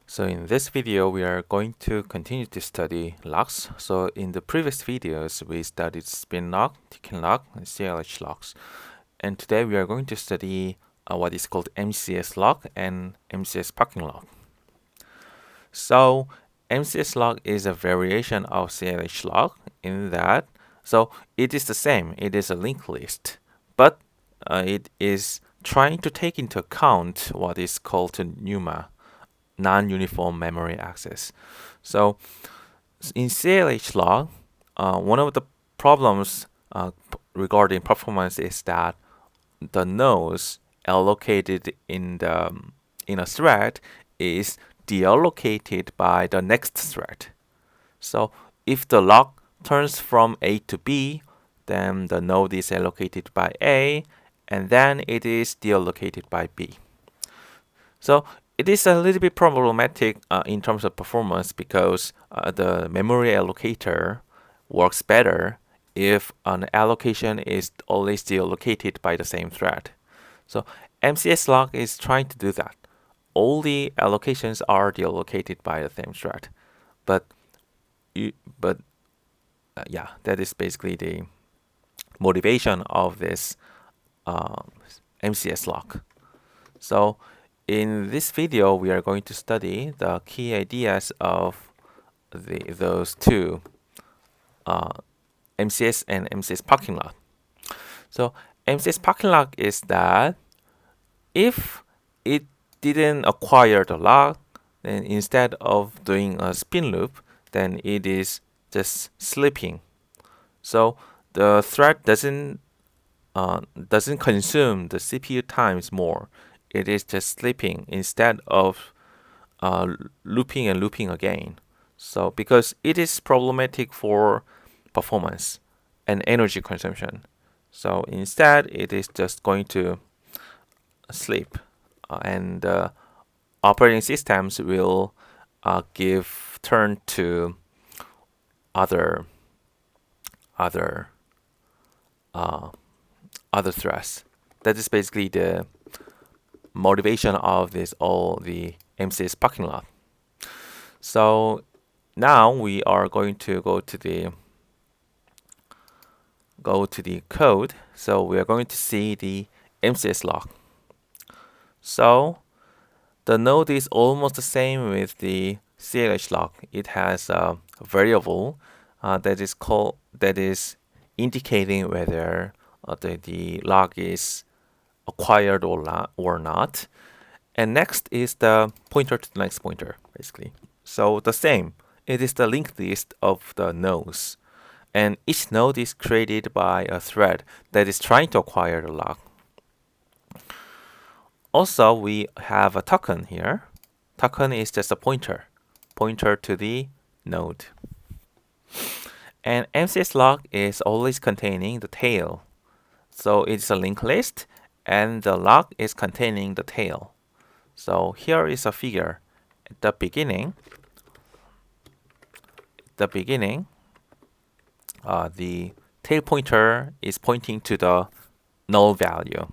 So in this video, we are going to continue to study locks. So in the previous videos, we studied spin lock, ticking lock, and CLH locks. And today we are going to study what is called MCS lock and MCS parking lock. So MCS lock is a variation of CLH lock in that, so it is the same. It is a linked list, but it is trying to take into account what is called NUMA, non-uniform memory access. So in CLH log, one of the problems regarding performance is that the nodes allocated in a thread is deallocated by the next thread. So if the lock turns from A to B, then the node is allocated by A, and then it is deallocated by B. So it is a little bit problematic in terms of performance because the memory allocator works better if an allocation is always deallocated by the same thread. So MCS lock is trying to do that. All the allocations are deallocated by the same thread, but yeah, that is basically the motivation of this MCS lock. So in this video, we are going to study the key ideas of those two, MCS and MCS parking lot. So MCS parking lot is that if it didn't acquire the lock, then instead of doing a spin loop, then it is just sleeping. So the thread doesn't consume the CPU times more. It is just sleeping instead of looping and looping again. So because it is problematic for performance and energy consumption. So instead, it is just going to sleep, and operating systems will give turn to other threads. That is basically the motivation of all the MCS parking lot. So now we are going to go to the code. So we are going to see the MCS lock. So the node is almost the same with the CLH lock. It has a variable that is indicating whether the lock is acquired or not. And next is the pointer to the next pointer, basically. So the same. It is the linked list of the nodes. And each node is created by a thread that is trying to acquire the lock. Also, we have a token here. Token is just a pointer to the node. And MCS lock is always containing the tail. So it's a linked list, and the lock is containing the tail. So here is a figure. At the beginning, the tail pointer is pointing to the null value.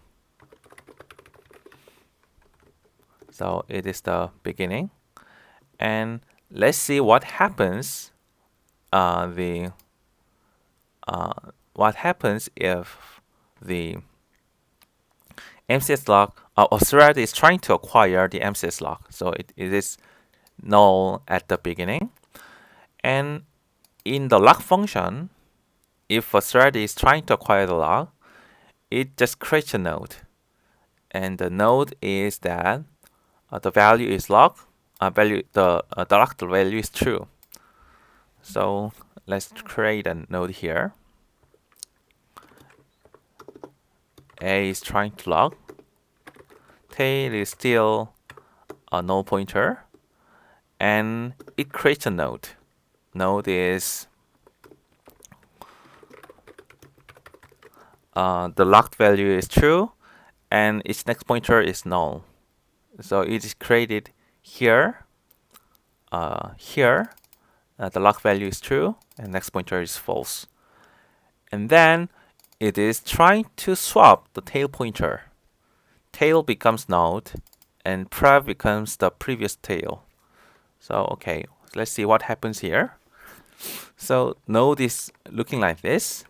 So it is the beginning. And let's see what happens. What happens if the MCS lock, a thread is trying to acquire the MCS lock. So it is null at the beginning. And in the lock function, if a thread is trying to acquire the lock, it just creates a node. And the node is that the value is locked, the locked value is true. So let's create a node here. A is trying to lock. Tail is still a null pointer, and it creates a node. Node is the locked value is true, and its next pointer is null. So it is created here. The lock value is true, and next pointer is false. And then it is trying to swap the tail pointer. Tail becomes node, and prev becomes the previous tail. So okay, let's see what happens here. So node is looking like this,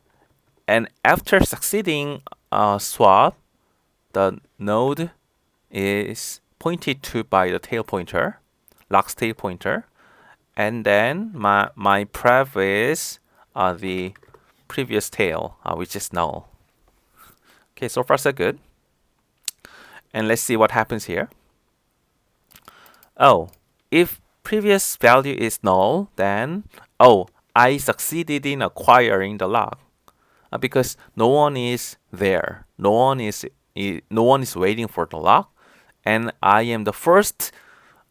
and after succeeding swap, the node is pointed to by the tail pointer, lock's tail pointer, and then my prev is the previous tail, which is null. Okay, so far so good. And let's see what happens here. Oh, if previous value is null, then I succeeded in acquiring the lock because no one is there. No one is waiting for the lock, and I am the first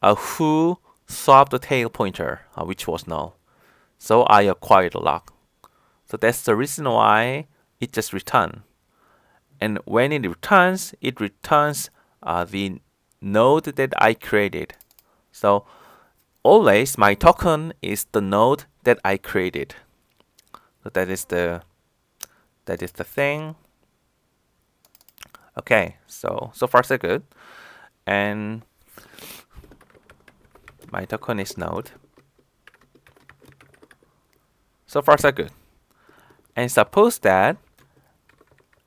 who swapped the tail pointer, which was null. So I acquired the lock. So that's the reason why it just returns. And when it returns the node that I created. So always my token is the node that I created. So that is the thing. Okay, so far so good. And my token is node. So far so good. And suppose that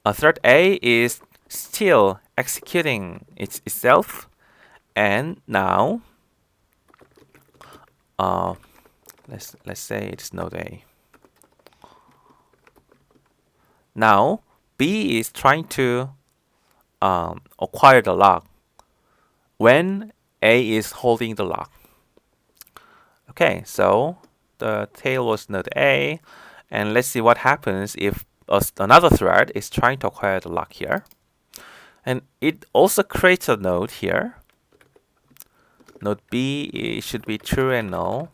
a thread A is still executing itself, and now let's say it's node A. Now B is trying to acquire the lock when A is holding the lock. Okay, so the tail was node A, and let's see what happens if another thread is trying to acquire the lock here. And it also creates a node here. Node B should be true and null.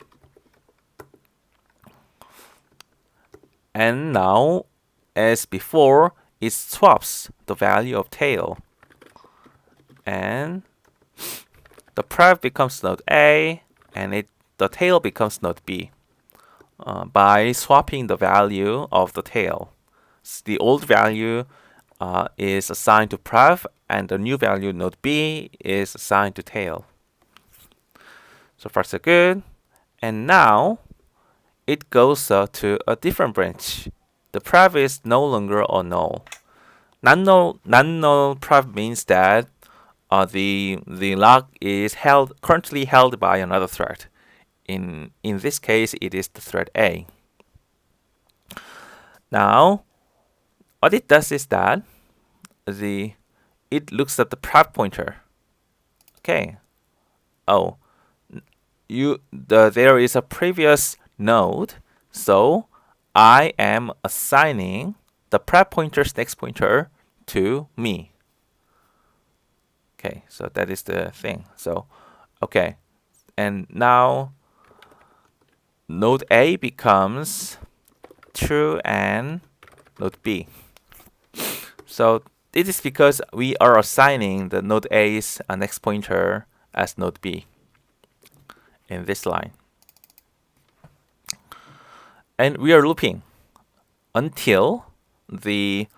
And now, as before, it swaps the value of tail. And the prev becomes node A, and the tail becomes node B by swapping the value of the tail. So the old value is assigned to prev, and the new value node B is assigned to tail. So far so good. And now it goes to a different branch. The prev is no longer a null. Non-null prev means that the lock is currently held by another thread. In this case, it is the thread A. Now, what it does is that it looks at the prev pointer. Okay. There is a previous node, so I am assigning the prev pointer's next pointer to me. Okay, so that is the thing. So, okay, and now node A becomes true and node B. So it is because we are assigning the node A's next pointer as node B in this line. And we are looping until the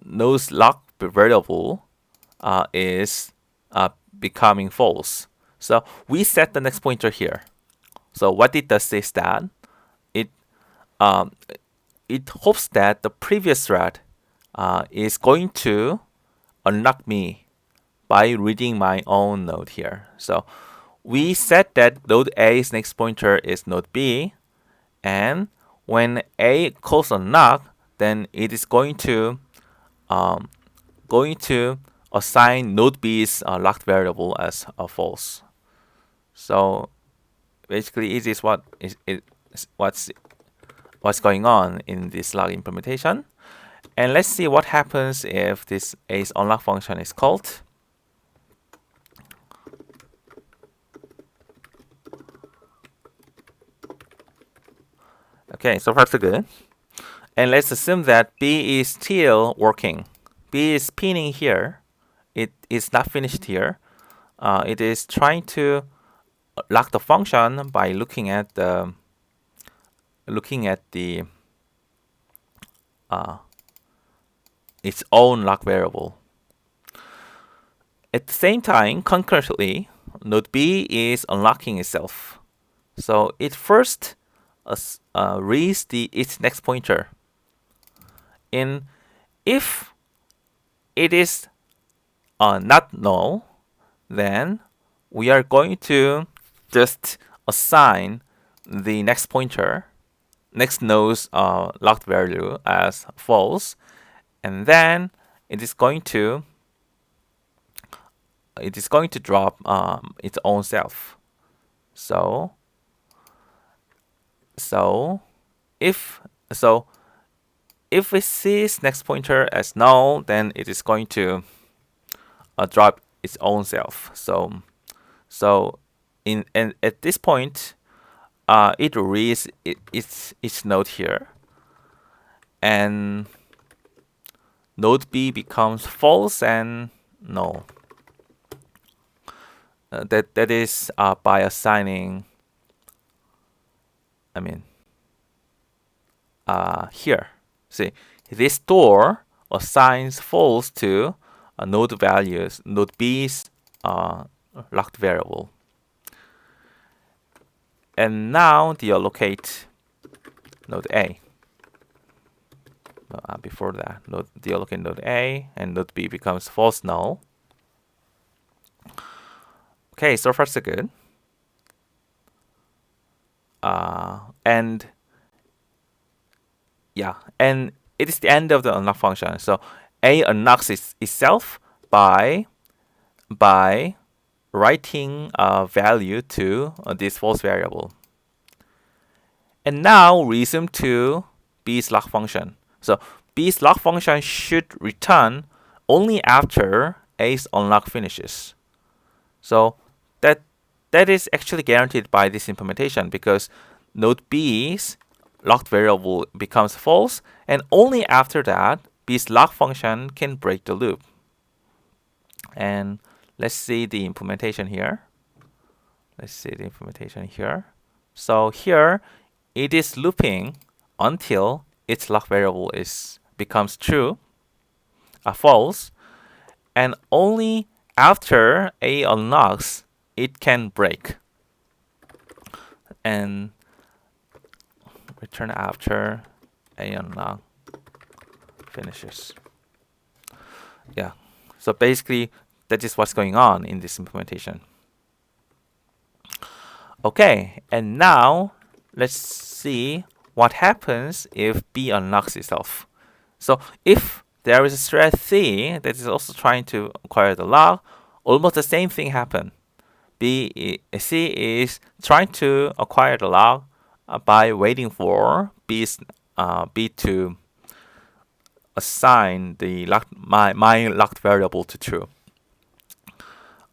node's lock variable is becoming false. So we set the next pointer here. So what it does is that it hopes that the previous thread is going to unlock me by reading my own node here. So we set that node A's next pointer is node B, and when A calls unlock, then it is going to assign node B's locked variable as a false. So basically, it is what's going on in this lock implementation. And let's see what happens if this A's unlock function is called. Okay, so far so good. And let's assume that B is still working. B is pinning here. It is not finished here. It is trying to lock the function by looking at its own lock variable. At the same time, concurrently, node B is unlocking itself. So it first reads its next pointer. And if it is not null, then we are going to just assign the next pointer, next node's locked value as false, and then it is going to drop its own self. So if it sees next pointer as null, then it is going to drop its own self. So at this point, it reads its node here, and node B becomes false and null. That is by assigning. Here, see, this door assigns false to node values, node B's locked variable. And now deallocate node A. Before that, deallocate node A, and node B becomes false null. Okay, so far so good. And it is the end of the unlock function. So A unlocks itself by writing a value to this false variable. And now resume to B's lock function. So B's lock function should return only after A's unlock finishes. So that is actually guaranteed by this implementation, because node B's locked variable becomes false, and only after that B's lock function can break the loop. And let's see the implementation here. So here it is looping until its lock variable becomes true, false, and only after A unlocks it can break, and return after A unlock finishes. Yeah, so basically that is what's going on in this implementation. Okay, and now let's see what happens if B unlocks itself. So if there is a thread C that is also trying to acquire the lock, almost the same thing happens. C is trying to acquire the lock by waiting for B to assign the my locked variable to true.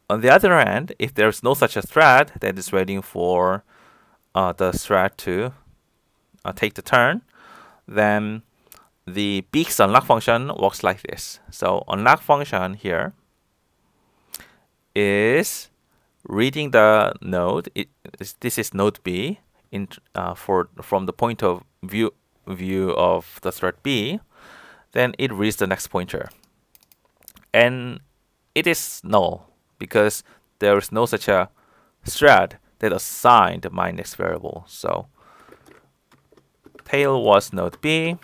On the other hand, if there is no such a thread that is waiting for the thread to take the turn, then the B's unlock function works like this. So unlock function here is reading the node. This is node B from the point of view of the thread B. Then it reads the next pointer, and it is null because there is no such a thread that assigned my next variable. So tail was node B,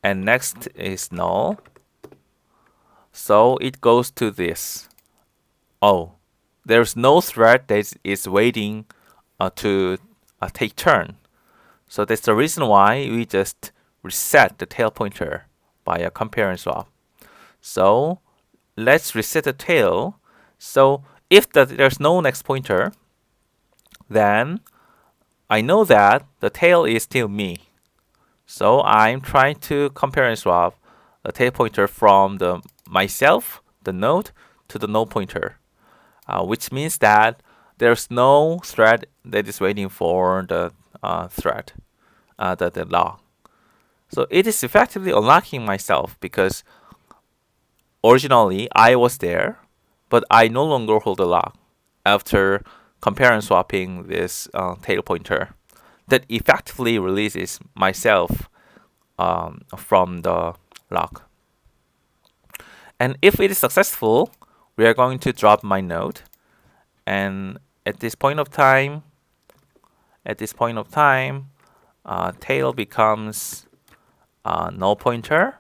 and next is null. So it goes to this. Oh, there's no thread that is waiting to take turn. So that's the reason why we just reset the tail pointer by a compare and swap. So let's reset the tail. So if there's no next pointer, then I know that the tail is still me. So I'm trying to compare and swap the tail pointer from myself, the node, to the null pointer, which means that there's no thread that is waiting for the thread, the lock. So it is effectively unlocking myself because originally I was there, but I no longer hold the lock after compare and swapping this tail pointer that effectively releases myself from the lock. And if it is successful, we are going to drop my node, and at this point of time, tail becomes null pointer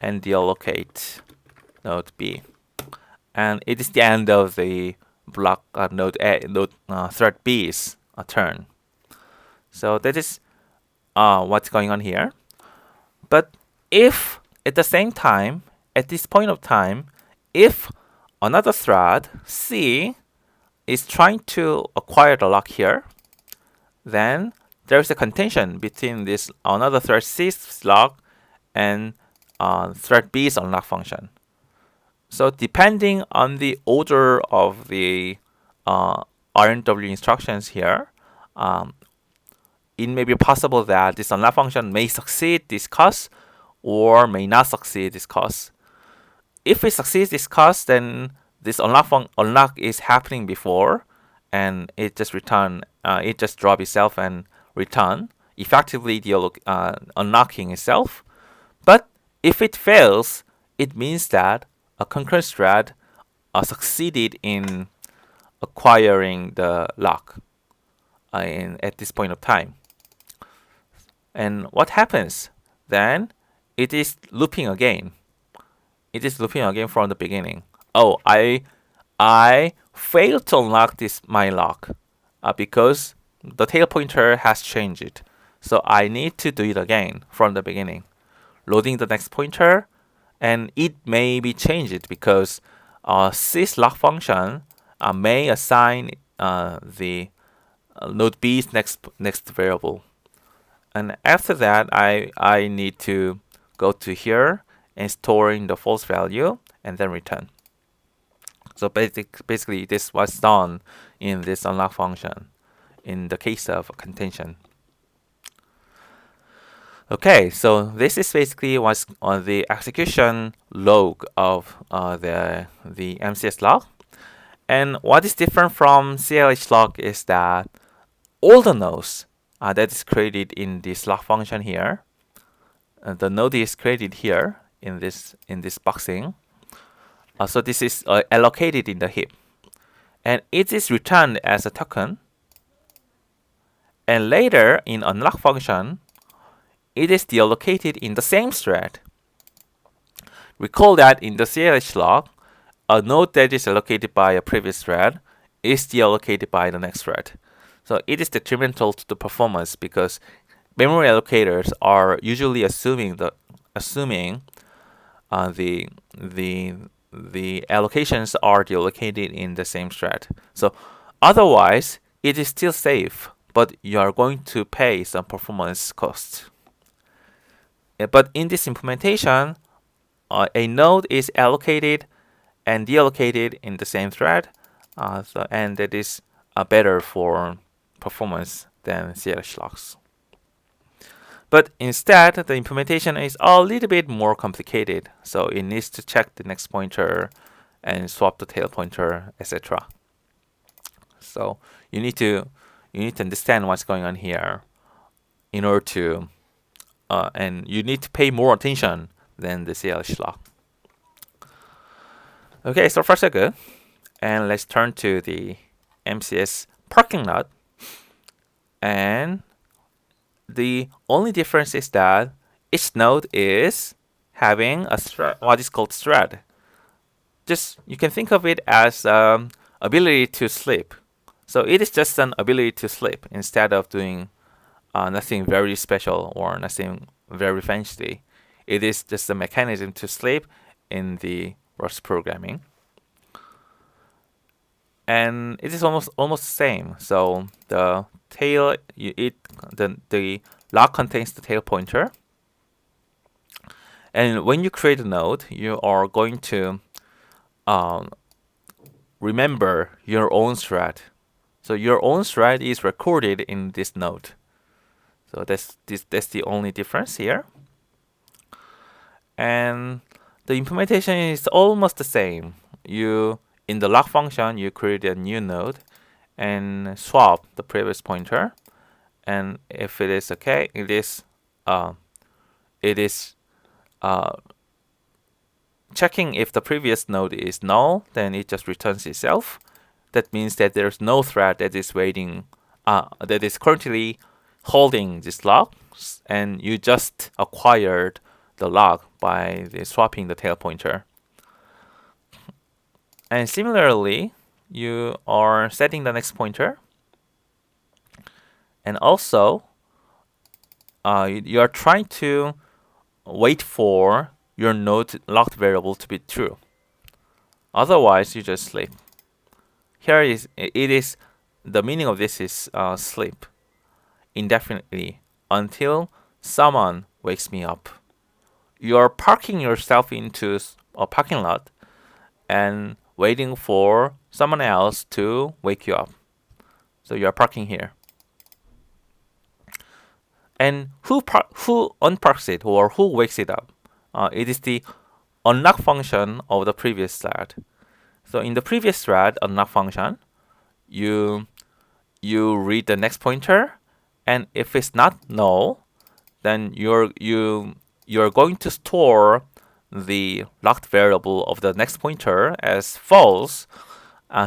and deallocate node B, and it is the end of the block thread B's turn. So that is what's going on here. But if at the same time, at this point of time, if another thread C is trying to acquire the lock here, then there is a contention between this another thread C's lock and thread B's unlock function. So depending on the order of the RNW instructions here, it may be possible that this unlock function may succeed this cause or may not succeed this cause. If it succeeds this cause, then this unlock is happening before, and it just drop itself and return, effectively unlocking itself. But if it fails, it means that a concurrent thread succeeded in acquiring the lock at this point of time. And what happens? Then it is looping again. It is looping again from the beginning. Oh, I failed to unlock my lock because the tail pointer has changed. So I need to do it again from the beginning, loading the next pointer, and it may be changed because C's lock function may assign the node B's next variable. And after that, I need to go to here and storing the false value and then return. So basically, this was done in this unlock function in the case of contention. Okay, so this is basically what's on the execution log of the MCS log. And what is different from CLH log is that all the nodes that is created in this log function here, the node is created here in this boxing. So this is allocated in the heap, and it is returned as a token. And later in unlock function, it is deallocated in the same thread. Recall that in the CLH log, a node that is allocated by a previous thread is deallocated by the next thread. So it is detrimental to the performance because memory allocators are usually assuming the allocations are deallocated in the same thread. So otherwise, it is still safe, but you are going to pay some performance costs. But in this implementation, a node is allocated and deallocated in the same thread, and that is better for performance than CLH logs. But instead, the implementation is a little bit more complicated. So it needs to check the next pointer and swap the tail pointer, etc. So you need to understand what's going on here in order to, and you need to pay more attention than the CLH log. Okay, so far so good. And let's turn to the MCS parking lot. And the only difference is that each node is having a thread, what is called thread. Just you can think of it as ability to sleep. So it is just an ability to sleep instead of doing nothing very special or nothing very fancy. It is just a mechanism to sleep in the Rust programming. And it is almost the same. So the tail, the lock contains the tail pointer. And when you create a node, you are going to remember your own thread. So your own thread is recorded in this node. So that's the only difference here. And the implementation is almost the same. In the lock function, you create a new node and swap the previous pointer. And if it is okay, it is checking if the previous node is null, then it just returns itself. That means that there's no thread that is waiting, that is currently holding this lock, and you just acquired the lock by swapping the tail pointer. And similarly, you are setting the next pointer, and also you are trying to wait for your node locked variable to be true. Otherwise, you just sleep. Here is the meaning of this is sleep indefinitely until someone wakes me up. You're parking yourself into a parking lot and waiting for someone else to wake you up. So you're parking here. And who unparks it or who wakes it up? It is the unlock function of the previous thread. So in the previous thread unlock function, you read the next pointer, and if it's not null, then you're going to store the locked variable of the next pointer as false,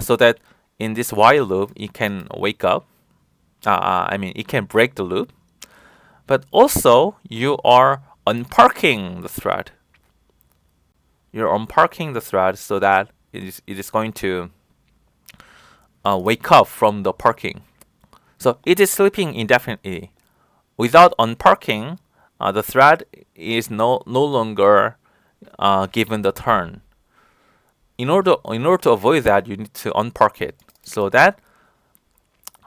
so that in this while loop it can wake up. It can break the loop. But also you are unparking the thread. You're unparking the thread so that it is going to wake up from the parking. So it is sleeping indefinitely. Without unparking, the thread is no longer given the turn. In order to avoid that, you need to unpark it so that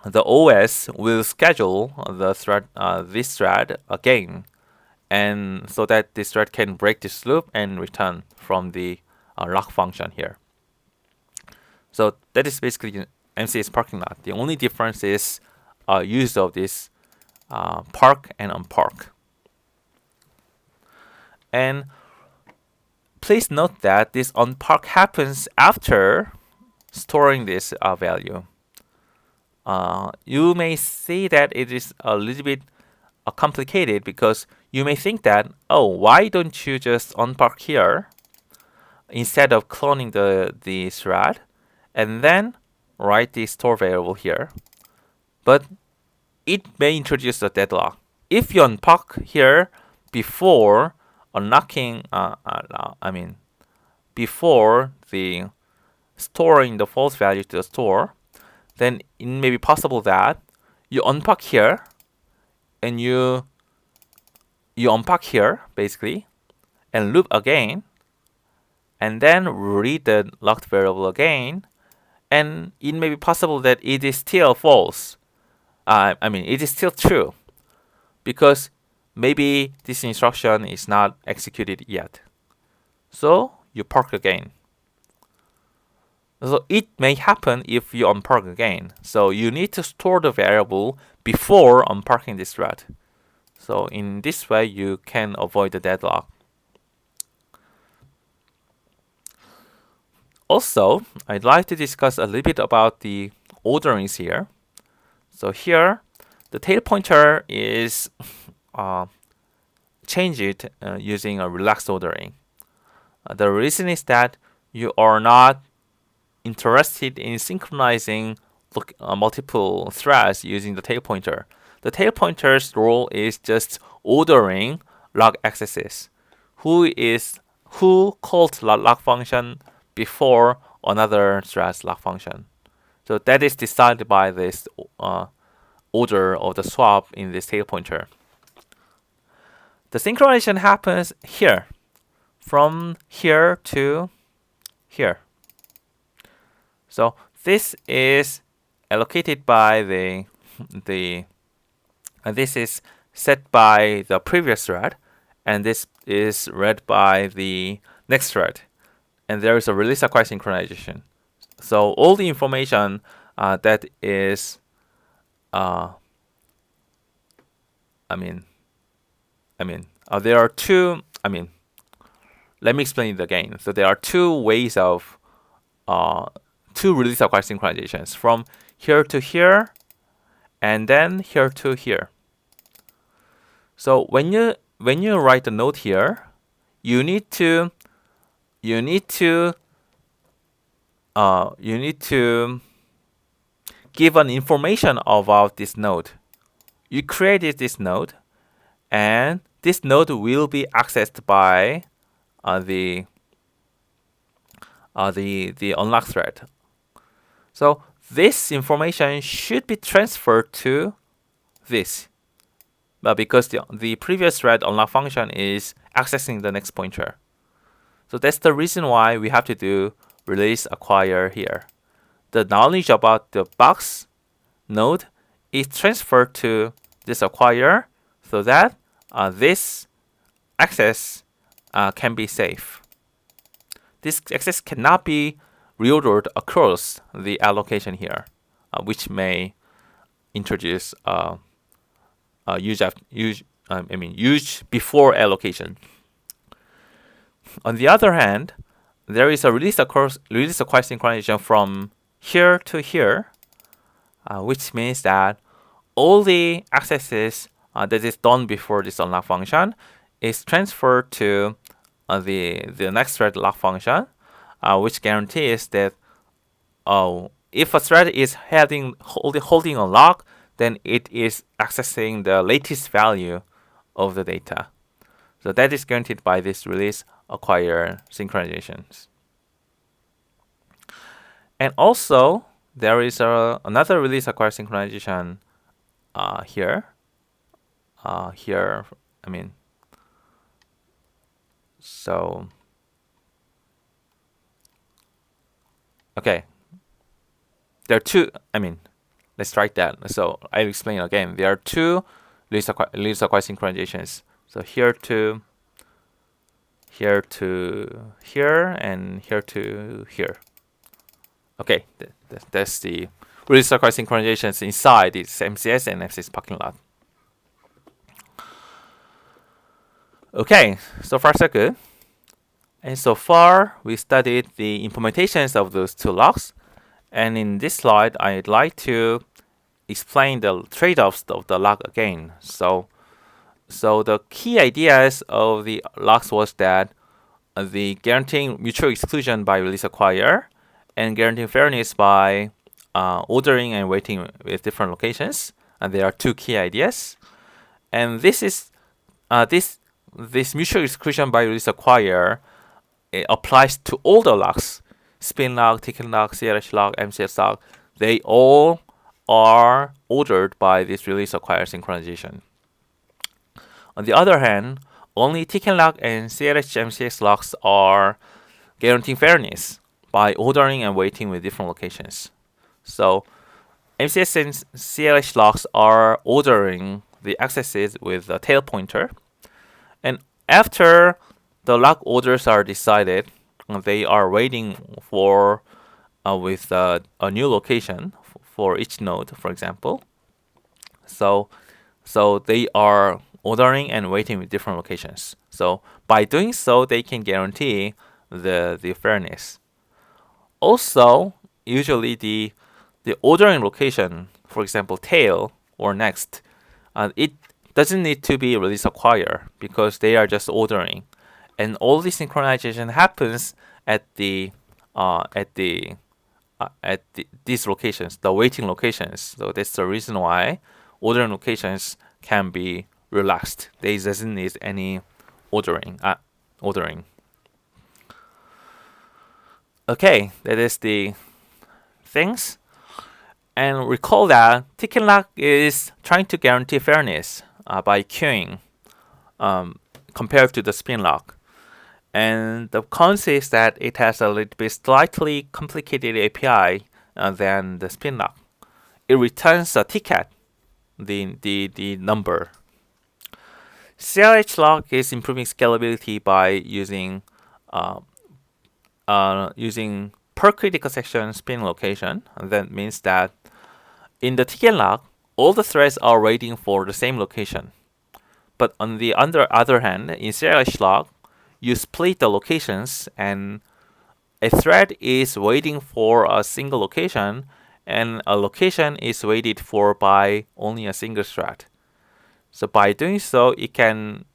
the OS will schedule the thread, this thread again, and so that this thread can break this loop and return from the lock function here. So that is basically MCS parking lot. The only difference is use of this park and unpark. And please note that this unpark happens after storing this value. You may see that it is a little bit complicated because you may think that, oh, why don't you just unpark here instead of cloning the thread and then write the store variable here? But it may introduce a deadlock. If you unpark here before unlocking, before the storing the false value to the store, then it may be possible that you unpack here and you unpack here basically and loop again and then read the locked variable again, and it may be possible that it is still false. It is still true because maybe this instruction is not executed yet. So you park again. So it may happen if you unpark again. So you need to store the variable before unparking this thread. So in this way, you can avoid the deadlock. Also, I'd like to discuss a little bit about the orderings here. So the tail pointer is changed using a relaxed ordering. The reason is that you are not interested in synchronizing multiple threads using the tail pointer. The tail pointer's role is just ordering log accesses. Who called the log function before another thread's log function. So that is decided by this order of the swap in this tail pointer. The synchronization happens here, from here to here. So this is allocated by this is set by the previous thread, and this is read by the next thread. And there is a release acquire synchronization. So all the information that is, there are two. Let me explain it again. So there are two ways of two release acquire synchronizations, from here to here, and then here to here. So when you write a note here, you need to you need to give an information about this node. You created this node, and this node will be accessed by the unlock thread. So this information should be transferred to this, but because the previous thread unlock function is accessing the next pointer. So that's the reason why we have to do release acquire here. The knowledge about the box node is transferred to this acquire so that this access can be safe. This access cannot be reordered across the allocation here, which may introduce use before allocation. On the other hand, there is a release acquire synchronization from here to here, which means that all the accesses that is done before this unlock function is transferred to the next thread lock function, which guarantees that if a thread is holding a lock, then it is accessing the latest value of the data. So that is guaranteed by this release acquire synchronizations. And also, there is another release acquire synchronization here. So, okay. There are two, let's try that. So I'll explain again. There are two release acquire synchronizations. So here to here, and here to here. Okay, that's the release acquire synchronizations inside this MCS and MCS parking lot. Okay, so far so good. And so far, we studied the implementations of those two locks. And in this slide, I'd like to explain the trade-offs of the lock again. So the key ideas of the locks was that the guaranteeing mutual exclusion by release acquire and guaranteeing fairness by ordering and waiting with different locations. And there are two key ideas. And this is this mutual exclusion by release acquire, it applies to all the locks: spin lock, ticket lock, CLH lock, MCS lock. They all are ordered by this release acquire synchronization. On the other hand, only ticket lock and CLH MCS locks are guaranteeing fairness by ordering and waiting with different locations. So MCS and CLH locks are ordering the accesses with a tail pointer. And after the lock orders are decided, they are waiting for with a new location for each node, for example. So they are ordering and waiting with different locations. So by doing so, they can guarantee the fairness. Also, usually the ordering location, for example, tail or next, it doesn't need to be release acquire because they are just ordering, and all the synchronization happens at these locations, the waiting locations. So that's the reason why ordering locations can be relaxed. They doesn't need any ordering. Okay, that is the things. And recall that ticket lock is trying to guarantee fairness by queuing compared to the spin lock. And the cons is that it has a little bit slightly complicated API than the spin lock. It returns a ticket, the number. CLH lock is improving scalability by using per critical section spin location. And that means that in the ticket lock, all the threads are waiting for the same location. But on the other hand, in CLH lock, you split the locations, and a thread is waiting for a single location, and a location is waited for by only a single thread. So by doing so, it can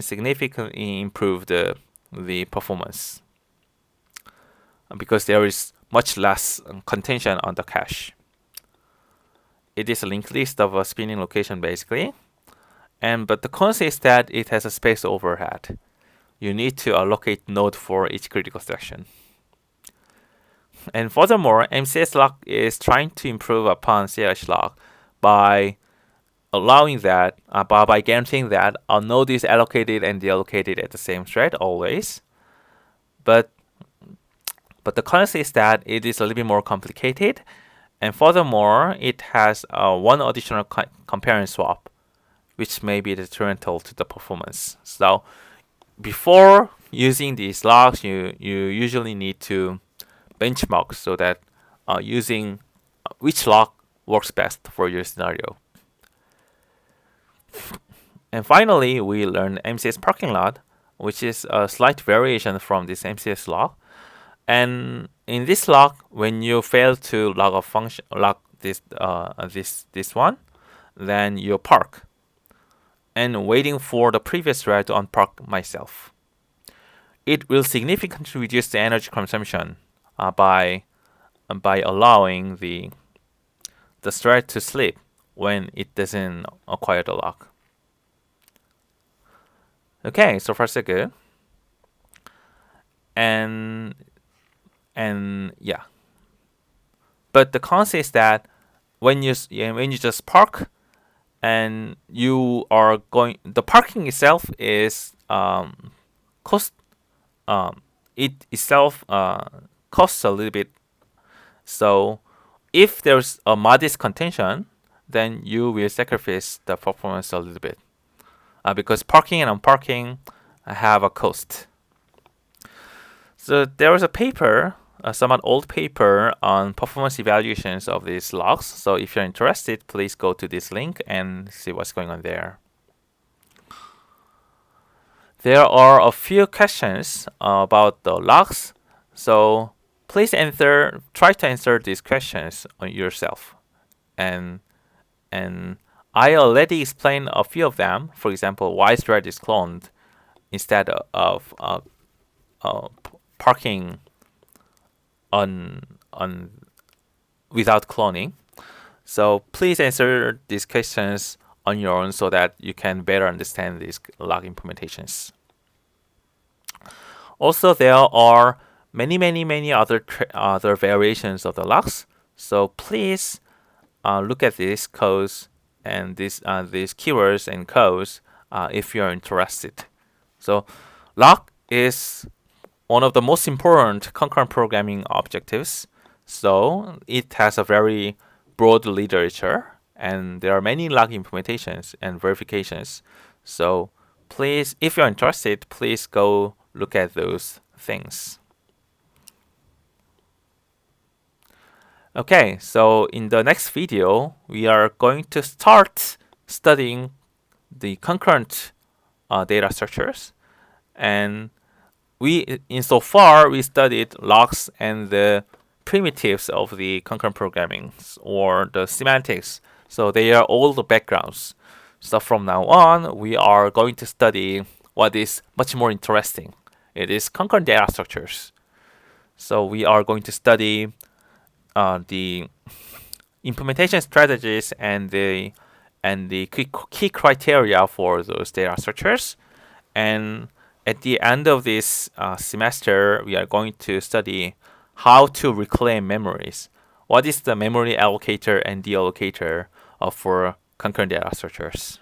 significantly improve the performance. because there is much less contention on the cache. It is a linked list of a spinning location basically, but the cons is that it has a space overhead. You need to allocate node for each critical section. And furthermore, MCS lock is trying to improve upon CLH lock by allowing that, by guaranteeing that a node is allocated and deallocated at the same thread always. But the cons is that it is a little bit more complicated, and furthermore, it has one additional concurrent swap, which may be detrimental to the performance. So before using these locks, you usually need to benchmark so that using which lock works best for your scenario. And finally, we learned MCS parking lot, which is a slight variation from this MCS lock. And in this lock, when you fail to log a function, log this one, then you park and waiting for the previous thread to unpark myself. It will significantly reduce the energy consumption by allowing the thread to sleep when it doesn't acquire the lock. Okay, so far so good. And yeah, but the cons is that when you just park and you are going, the parking itself is cost. It itself costs a little bit. So if there's a modest contention, then you will sacrifice the performance a little bit, because parking and unparking have a cost. So there was a paper, somewhat old paper on performance evaluations of these logs. So if you're interested, please go to this link and see what's going on there. There are a few questions about the logs. So please try to answer these questions on yourself. And I already explained a few of them. For example, why thread is cloned instead of parking on without cloning. So please answer these questions on your own so that you can better understand these log implementations. Also, there are many other variations of the logs. So please look at these codes and these keywords and codes if you are interested. So log is one of the most important concurrent programming objectives. So it has a very broad literature, and there are many log implementations and verifications. So please, if you're interested, please go look at those things. Okay, so in the next video, we are going to start studying the concurrent data structures, and insofar we studied logs and the primitives of the concurrent programming or the semantics. So they are all the backgrounds. So from now on, we are going to study what is much more interesting. It is concurrent data structures. So we are going to study the implementation strategies and the key criteria for those data structures. And at the end of this semester, we are going to study how to reclaim memories. What is the memory allocator and deallocator for concurrent data structures?